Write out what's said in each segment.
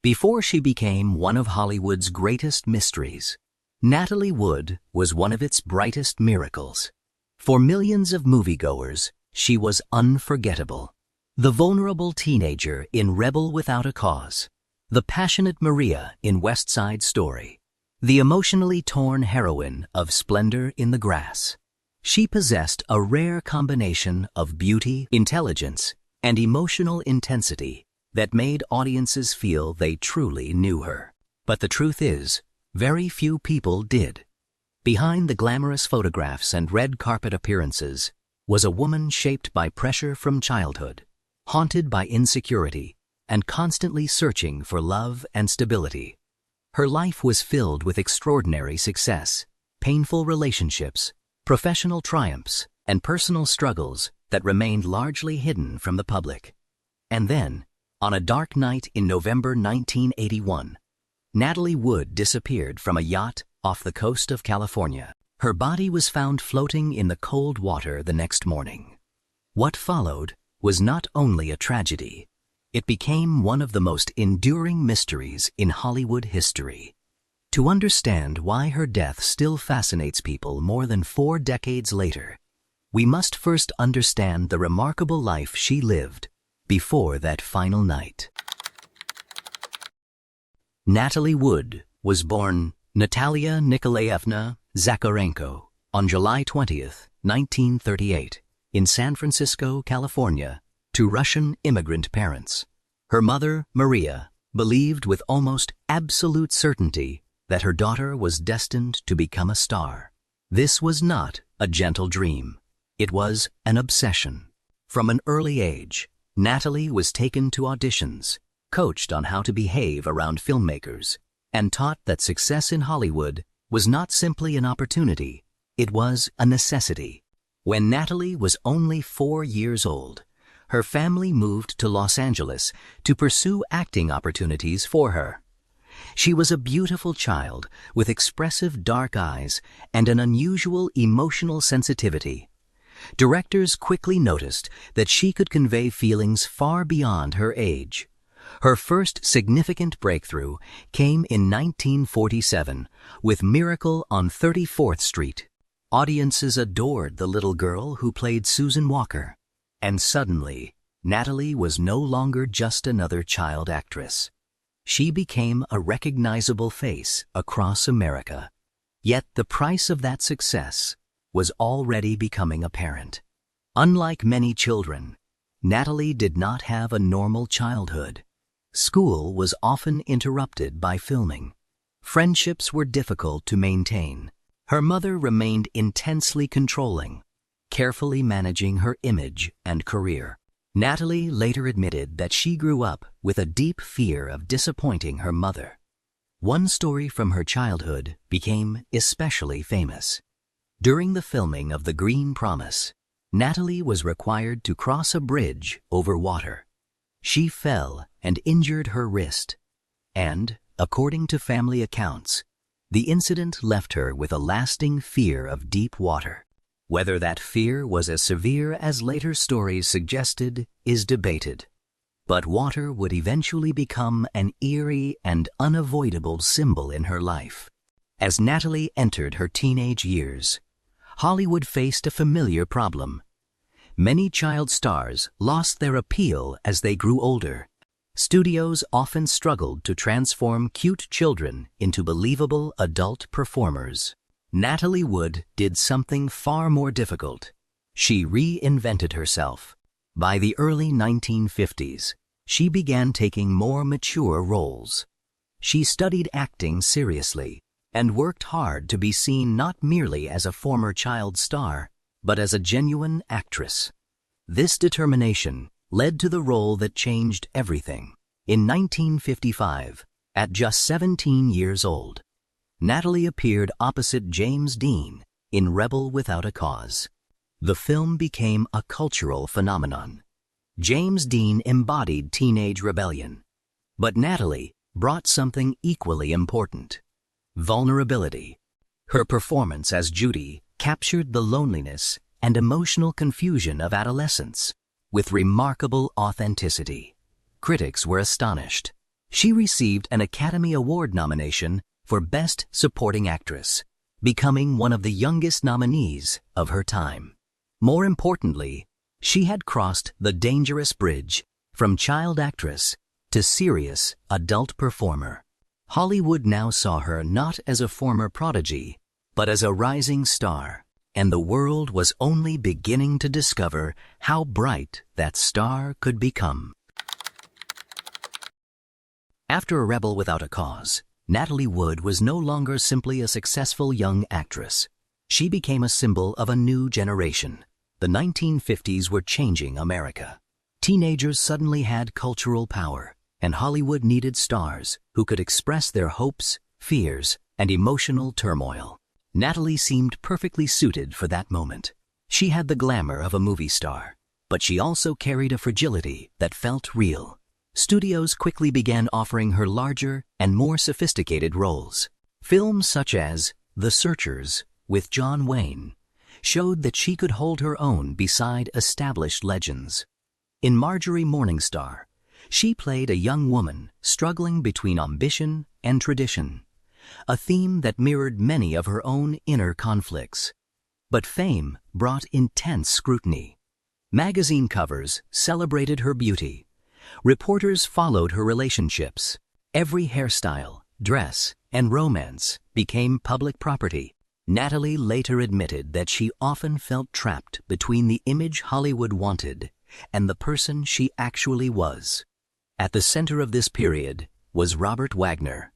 Before she became one of Hollywood's greatest mysteries, Natalie Wood was one of its brightest miracles. For millions of moviegoers, she was unforgettable. The vulnerable teenager in Rebel Without a Cause, the passionate Maria in West Side Story, the emotionally torn heroine of Splendour in the Grass. She possessed a rare combination of beauty, intelligence, and emotional intensity that made audiences feel they truly knew her. But the truth is, very few people did. Behind the glamorous photographs and red carpet appearances was a woman shaped by pressure from childhood, haunted by insecurity, and constantly searching for love and stability. Her life was filled with extraordinary success, painful relationships, professional triumphs, and personal struggles that remained largely hidden from the public. And then, on a dark night in November 1981, Natalie Wood disappeared from a yacht off the coast of California. Her body was found floating in the cold water the next morning. What followed was not only a tragedy, it became one of the most enduring mysteries in Hollywood history. To understand why her death still fascinates people more than 4 decades later, we must first understand the remarkable life she lived before that final night. Natalie Wood was born Natalia Nikolaevna Zakharenko on July 20, 1938, in San Francisco, California, to Russian immigrant parents. Her mother, Maria, believed with almost absolute certainty that her daughter was destined to become a star. This was not a gentle dream. It was an obsession. From an early age, Natalie was taken to auditions, coached on how to behave around filmmakers, and taught that success in Hollywood was not simply an opportunity, it was a necessity. When Natalie was only 4 years old, her family moved to Los Angeles to pursue acting opportunities for her. She was a beautiful child with expressive dark eyes and an unusual emotional sensitivity. Directors quickly noticed that she could convey feelings far beyond her age. Her first significant breakthrough came in 1947 with Miracle on 34th Street. Audiences adored the little girl who played Susan Walker. And suddenly, Natalie was no longer just another child actress. She became a recognizable face across America. Yet the price of that success was already becoming apparent. Unlike many children, Natalie did not have a normal childhood. School was often interrupted by filming. Friendships were difficult to maintain. Her mother remained intensely controlling, carefully managing her image and career. Natalie later admitted that she grew up with a deep fear of disappointing her mother. One story from her childhood became especially famous. During the filming of The Green Promise, Natalie was required to cross a bridge over water. She fell and injured her wrist, and, according to family accounts, the incident left her with a lasting fear of deep water. Whether that fear was as severe as later stories suggested is debated. But water would eventually become an eerie and unavoidable symbol in her life. As Natalie entered her teenage years, Hollywood faced a familiar problem. Many child stars lost their appeal as they grew older. Studios often struggled to transform cute children into believable adult performers. Natalie Wood did something far more difficult. She reinvented herself. By the early 1950s, she began taking more mature roles. She studied acting seriously and worked hard to be seen not merely as a former child star, but as a genuine actress. This determination led to the role that changed everything. In 1955, at just 17 years old, Natalie appeared opposite James Dean in Rebel Without a Cause. The film became a cultural phenomenon. James Dean embodied teenage rebellion, but Natalie brought something equally important: vulnerability. Her performance as Judy captured the loneliness and emotional confusion of adolescence with remarkable authenticity. Critics were astonished. She received an Academy Award nomination for Best Supporting Actress, becoming one of the youngest nominees of her time. More importantly, she had crossed the dangerous bridge from child actress to serious adult performer. Hollywood now saw her not as a former prodigy, but as a rising star, and the world was only beginning to discover how bright that star could become. After A Rebel Without a Cause, Natalie Wood was no longer simply a successful young actress. She became a symbol of a new generation. The 1950s were changing America. Teenagers suddenly had cultural power, and Hollywood needed stars who could express their hopes, fears, and emotional turmoil. Natalie seemed perfectly suited for that moment. She had the glamour of a movie star, but she also carried a fragility that felt real. Studios quickly began offering her larger and more sophisticated roles. Films such as The Searchers with John Wayne showed that she could hold her own beside established legends. In Marjorie Morningstar, she played a young woman struggling between ambition and tradition, a theme that mirrored many of her own inner conflicts. But fame brought intense scrutiny. Magazine covers celebrated her beauty. Reporters followed her relationships. Every hairstyle, dress, and romance became public property. Natalie later admitted that she often felt trapped between the image Hollywood wanted and the person she actually was. At the center of this period was Robert Wagner.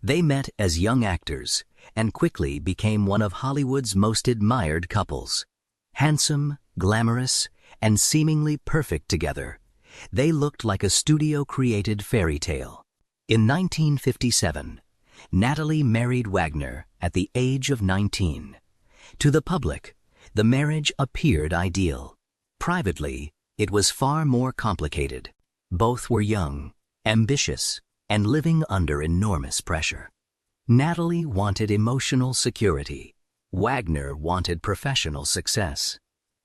They met as young actors and quickly became one of Hollywood's most admired couples. Handsome, glamorous, and seemingly perfect together, they looked like a studio-created fairy tale. In 1957, Natalie married Wagner at the age of 19. To the public, the marriage appeared ideal. Privately, it was far more complicated. Both were young, ambitious, and living under enormous pressure. Natalie wanted emotional security. Wagner wanted professional success.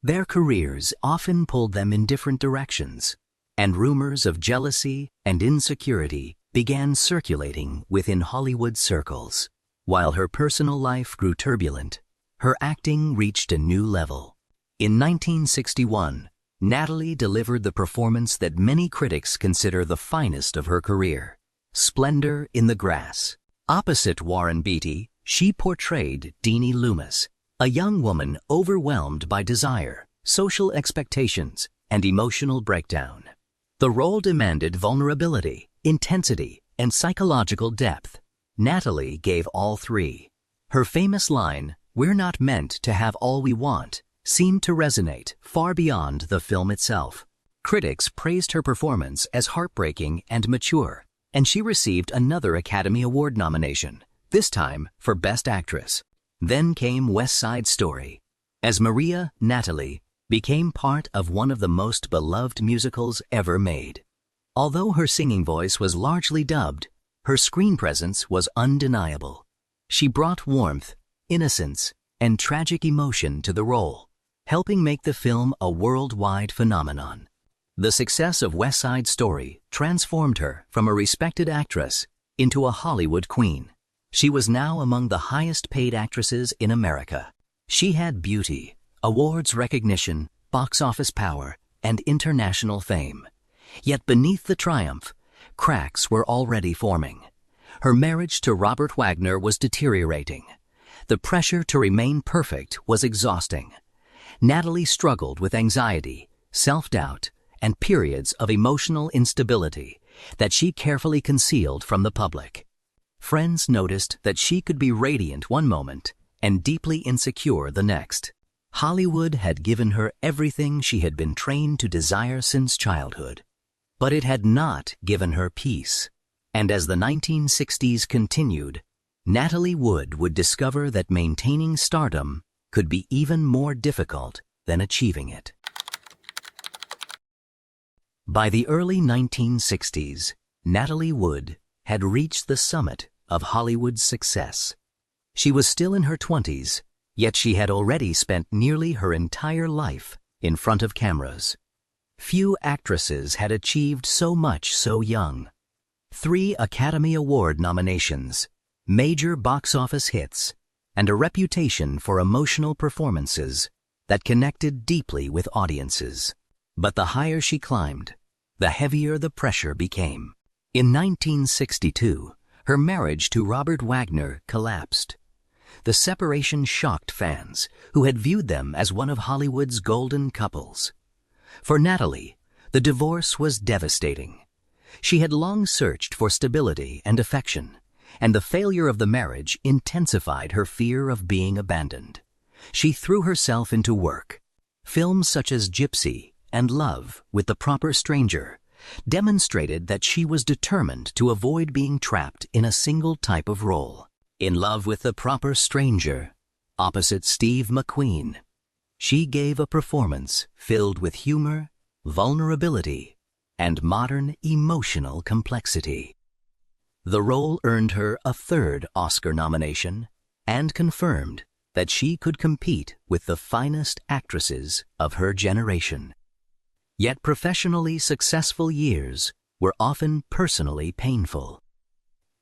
Their careers often pulled them in different directions, and rumors of jealousy and insecurity began circulating within Hollywood circles. While her personal life grew turbulent, her acting reached a new level. In 1961, Natalie delivered the performance that many critics consider the finest of her career, Splendour in the Grass. Opposite Warren Beatty, she portrayed Deanie Loomis, a young woman overwhelmed by desire, social expectations, and emotional breakdown. The role demanded vulnerability, intensity, and psychological depth. Natalie gave all three. Her famous line, "We're not meant to have all we want," seemed to resonate far beyond the film itself. Critics praised her performance as heartbreaking and mature, and she received another Academy Award nomination, this time for Best Actress. Then came West Side Story. As Maria, Natalie became part of one of the most beloved musicals ever made. Although her singing voice was largely dubbed, her screen presence was undeniable. She brought warmth, innocence, and tragic emotion to the role, helping make the film a worldwide phenomenon. The success of West Side Story transformed her from a respected actress into a Hollywood queen. She was now among the highest-paid actresses in America. She had beauty, awards recognition, box office power, and international fame. Yet beneath the triumph, cracks were already forming. Her marriage to Robert Wagner was deteriorating. The pressure to remain perfect was exhausting. Natalie struggled with anxiety, self-doubt, and periods of emotional instability that she carefully concealed from the public. Friends noticed that she could be radiant one moment and deeply insecure the next. Hollywood had given her everything she had been trained to desire since childhood, but it had not given her peace. And as the 1960s continued, Natalie Wood would discover that maintaining stardom could be even more difficult than achieving it. By the early 1960s, Natalie Wood had reached the summit of Hollywood's success. She was still in her 20s, yet she had already spent nearly her entire life in front of cameras. Few actresses had achieved so much so young. 3 Academy Award nominations, major box office hits, and a reputation for emotional performances that connected deeply with audiences. But the higher she climbed, the heavier the pressure became. In 1962, her marriage to Robert Wagner collapsed. The separation shocked fans who had viewed them as one of Hollywood's golden couples. For Natalie, the divorce was devastating. She had long searched for stability and affection, and the failure of the marriage intensified her fear of being abandoned. She threw herself into work. Films such as Gypsy and Love with the Proper Stranger demonstrated that she was determined to avoid being trapped in a single type of role. In Love with the Proper Stranger, opposite Steve McQueen, she gave a performance filled with humor, vulnerability, and modern emotional complexity. The role earned her a 3rd Oscar nomination and confirmed that she could compete with the finest actresses of her generation. Yet professionally successful years were often personally painful.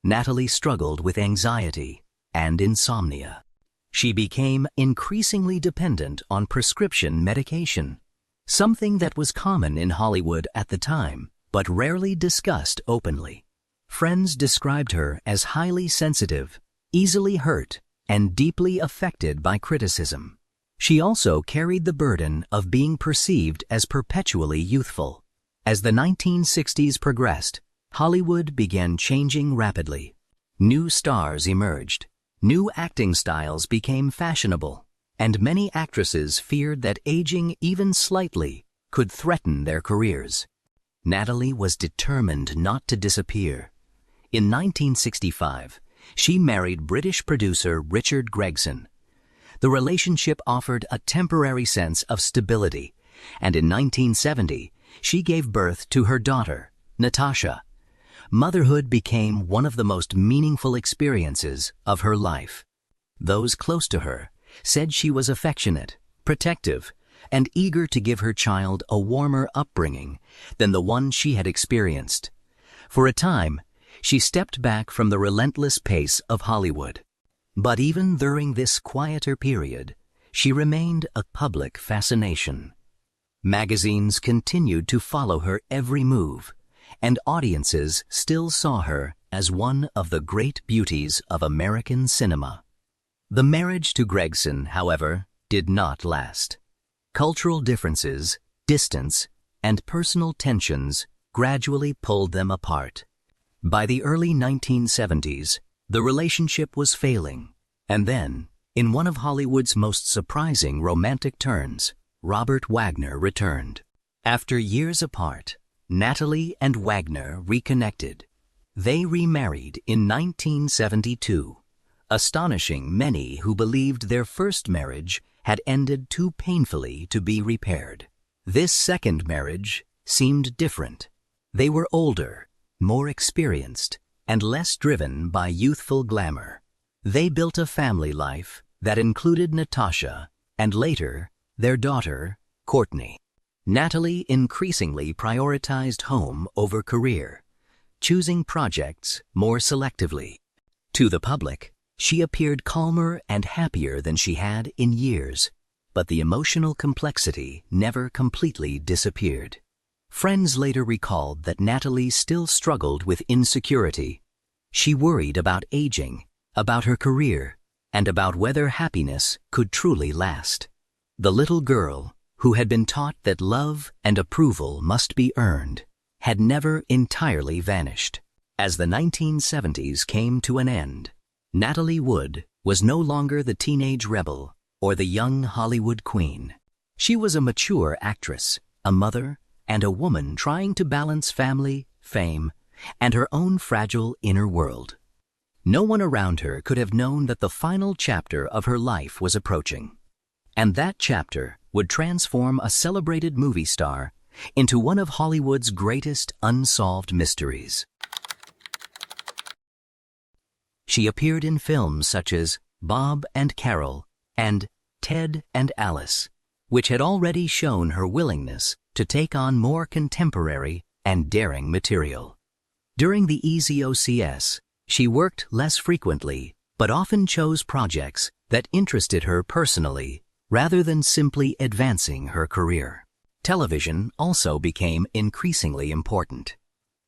Natalie struggled with anxiety and insomnia. She became increasingly dependent on prescription medication, something that was common in Hollywood at the time, but rarely discussed openly. Friends described her as highly sensitive, easily hurt, and deeply affected by criticism. She also carried the burden of being perceived as perpetually youthful. As the 1960s progressed, Hollywood began changing rapidly. New stars emerged, new acting styles became fashionable, and many actresses feared that aging even slightly could threaten their careers. Natalie was determined not to disappear. In 1965, she married British producer Richard Gregson. The relationship offered a temporary sense of stability, and in 1970, she gave birth to her daughter, Natasha. Motherhood became one of the most meaningful experiences of her life. Those close to her said she was affectionate, protective, and eager to give her child a warmer upbringing than the one she had experienced. For a time, she stepped back from the relentless pace of Hollywood. But even during this quieter period, she remained a public fascination. Magazines continued to follow her every move, and audiences still saw her as one of the great beauties of American cinema. The marriage to Gregson, however, did not last. Cultural differences, distance, and personal tensions gradually pulled them apart. By the early 1970s, the relationship was failing, and then, in one of Hollywood's most surprising romantic turns, Robert Wagner returned. After years apart, Natalie and Wagner reconnected. They remarried in 1972, astonishing many who believed their first marriage had ended too painfully to be repaired. This second marriage seemed different. They were older, more experienced, and less driven by youthful glamour. They built a family life that included Natasha and later their daughter, Courtney. Natalie increasingly prioritized home over career, choosing projects more selectively. To the public, she appeared calmer and happier than she had in years, but the emotional complexity never completely disappeared. Friends later recalled that Natalie still struggled with insecurity. She worried about aging, about her career, and about whether happiness could truly last. The little girl, who had been taught that love and approval must be earned, had never entirely vanished. As the 1970s came to an end, Natalie Wood was no longer the teenage rebel or the young Hollywood queen. She was a mature actress, a mother, and a woman trying to balance family, fame, and her own fragile inner world. No one around her could have known that the final chapter of her life was approaching. And that chapter would transform a celebrated movie star into one of Hollywood's greatest unsolved mysteries. She appeared in films such as Bob and Carol and Ted and Alice, which had already shown her willingness to take on more contemporary and daring material. During the EZOCS, she worked less frequently, but often chose projects that interested her personally rather than simply advancing her career. Television also became increasingly important.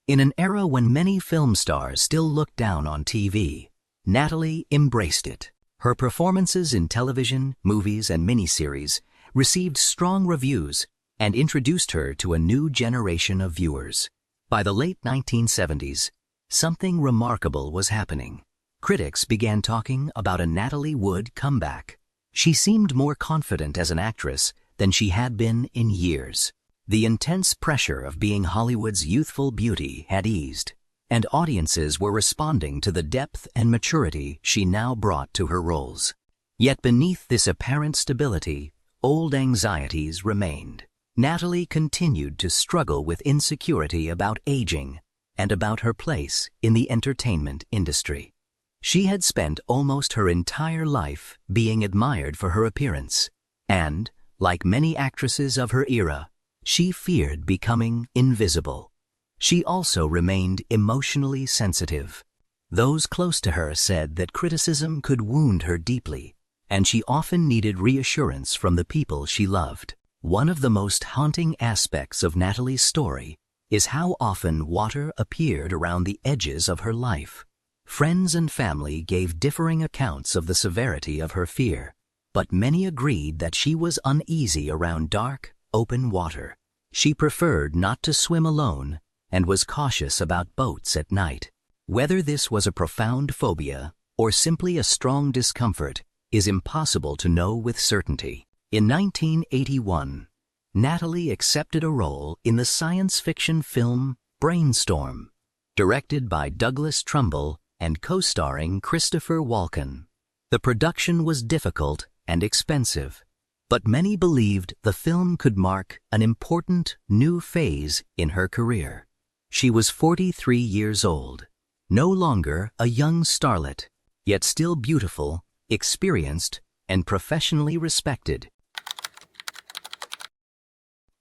In an era when many film stars still looked down on TV, Natalie embraced it. Her performances in television, movies, and miniseries received strong reviews and introduced her to a new generation of viewers. By the late 1970s, something remarkable was happening. Critics began talking about a Natalie Wood comeback. She seemed more confident as an actress than she had been in years. The intense pressure of being Hollywood's youthful beauty had eased, and audiences were responding to the depth and maturity she now brought to her roles. Yet beneath this apparent stability, old anxieties remained. Natalie continued to struggle with insecurity about aging and about her place in the entertainment industry. She had spent almost her entire life being admired for her appearance, and, like many actresses of her era, she feared becoming invisible. She also remained emotionally sensitive. Those close to her said that criticism could wound her deeply, and she often needed reassurance from the people she loved. One of the most haunting aspects of Natalie's story is how often water appeared around the edges of her life. Friends and family gave differing accounts of the severity of her fear, but many agreed that she was uneasy around dark, open water. She preferred not to swim alone and was cautious about boats at night. Whether this was a profound phobia or simply a strong discomfort is impossible to know with certainty. In 1981, Natalie accepted a role in the science fiction film Brainstorm, directed by Douglas Trumbull and co-starring Christopher Walken. The production was difficult and expensive, but many believed the film could mark an important new phase in her career. She was 43 years old, no longer a young starlet, yet still beautiful, experienced, and professionally respected.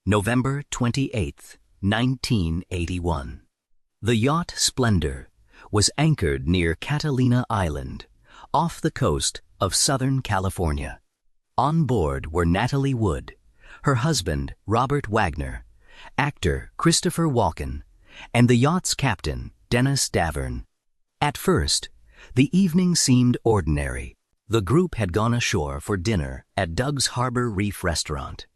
November 28, 1981. The yacht Splendour was anchored near Catalina Island, off the coast of Southern California. On board were Natalie Wood, her husband Robert Wagner, actor Christopher Walken, and the yacht's captain Dennis Davern. At first, the evening seemed ordinary. The group had gone ashore for dinner at Doug's Harbor Reef restaurant.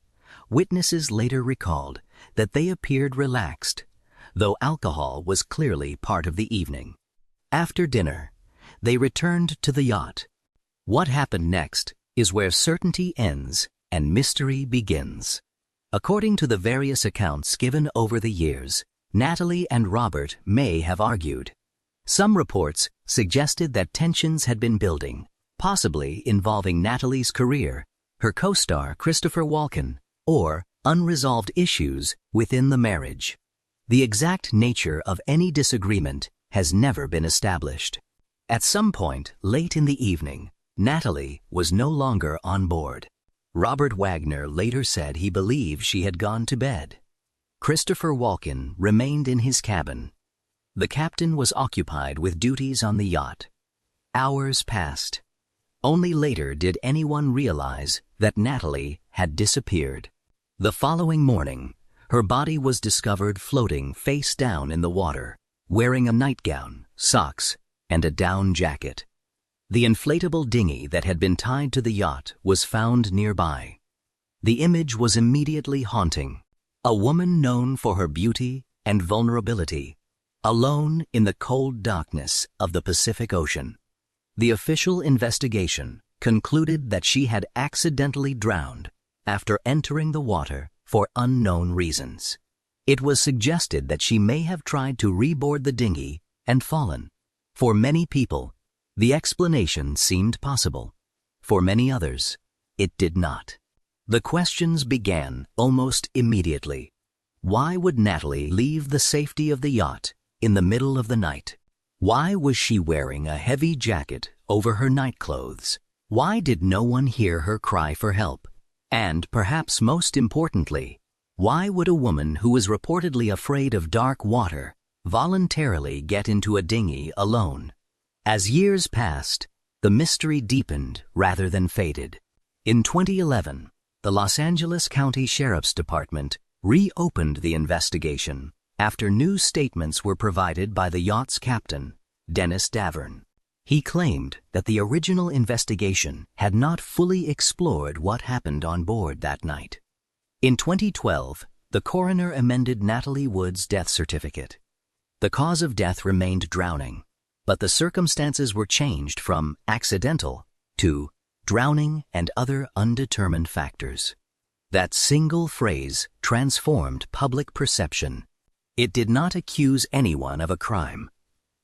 Witnesses later recalled that they appeared relaxed, though alcohol was clearly part of the evening. After dinner, they returned to the yacht. What happened next is where certainty ends and mystery begins. According to the various accounts given over the years, Natalie and Robert may have argued. Some reports suggested that tensions had been building, possibly involving Natalie's career, her co-star Christopher Walken, or unresolved issues within the marriage. The exact nature of any disagreement has never been established. At some point late in the evening, Natalie was no longer on board. Robert Wagner later said he believed she had gone to bed. Christopher Walken remained in his cabin. The captain was occupied with duties on the yacht. Hours passed. Only later did anyone realize that Natalie had disappeared. The following morning, her body was discovered floating face down in the water, wearing a nightgown, socks, and a down jacket. The inflatable dinghy that had been tied to the yacht was found nearby. The image was immediately haunting. A woman known for her beauty and vulnerability, alone in the cold darkness of the Pacific Ocean. The official investigation concluded that she had accidentally drowned after entering the water for unknown reasons. It was suggested that she may have tried to reboard the dinghy and fallen. For many people, the explanation seemed possible. For many others, it did not. The questions began almost immediately. Why would Natalie leave the safety of the yacht in the middle of the night? Why was she wearing a heavy jacket over her nightclothes? Why did no one hear her cry for help? And perhaps most importantly, why would a woman who was reportedly afraid of dark water voluntarily get into a dinghy alone. As years passed, the mystery deepened rather than faded. In 2011, the Los Angeles County Sheriff's Department reopened the investigation after new statements were provided by the yacht's captain, Dennis Davern. He claimed that the original investigation had not fully explored what happened on board that night. In 2012, the coroner amended Natalie Wood's death certificate. The cause of death remained drowning, but the circumstances were changed from accidental to drowning and other undetermined factors. That single phrase transformed public perception. It did not accuse anyone of a crime,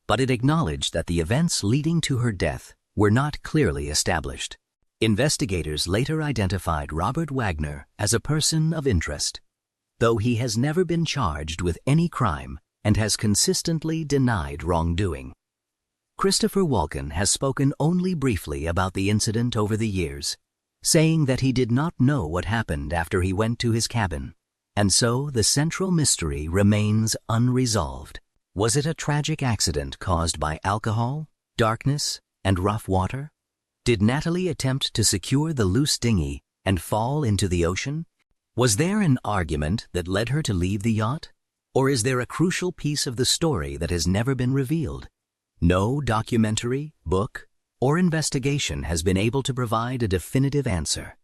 but it acknowledged that the events leading to her death were not clearly established. Investigators later identified Robert Wagner as a person of interest, though he has never been charged with any crime and has consistently denied wrongdoing. Christopher Walken has spoken only briefly about the incident over the years, saying that he did not know what happened after he went to his cabin, and so the central mystery remains unresolved. Was it a tragic accident caused by alcohol, darkness, and rough water? Did Natalie attempt to secure the loose dinghy and fall into the ocean? Was there an argument that led her to leave the yacht? Or is there a crucial piece of the story that has never been revealed? No documentary, book, or investigation has been able to provide a definitive answer.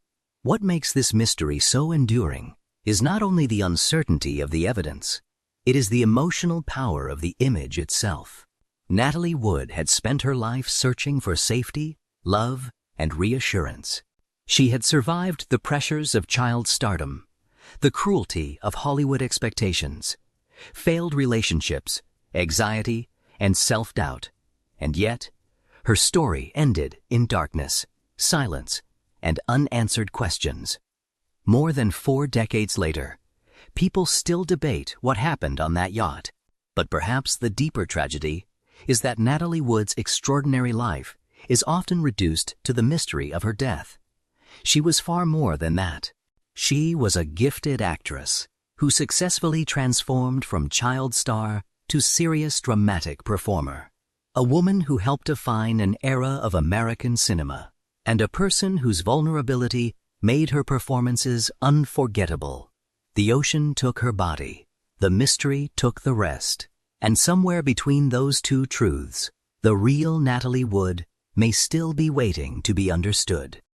What makes this mystery so enduring is not only the uncertainty of the evidence, it is the emotional power of the image itself. Natalie Wood had spent her life searching for safety, love, and reassurance. She had survived the pressures of child stardom, the cruelty of Hollywood expectations, failed relationships, anxiety, and self-doubt, and yet, her story ended in darkness, silence, and unanswered questions. More than 4 decades later, people still debate what happened on that yacht, but perhaps the deeper tragedy is that Natalie Wood's extraordinary life is often reduced to the mystery of her death. She was far more than that. She was a gifted actress who successfully transformed from child star to serious dramatic performer. A woman who helped define an era of American cinema, and a person whose vulnerability made her performances unforgettable. The ocean took her body, the mystery took the rest, and somewhere between those two truths, the real Natalie Wood may still be waiting to be understood.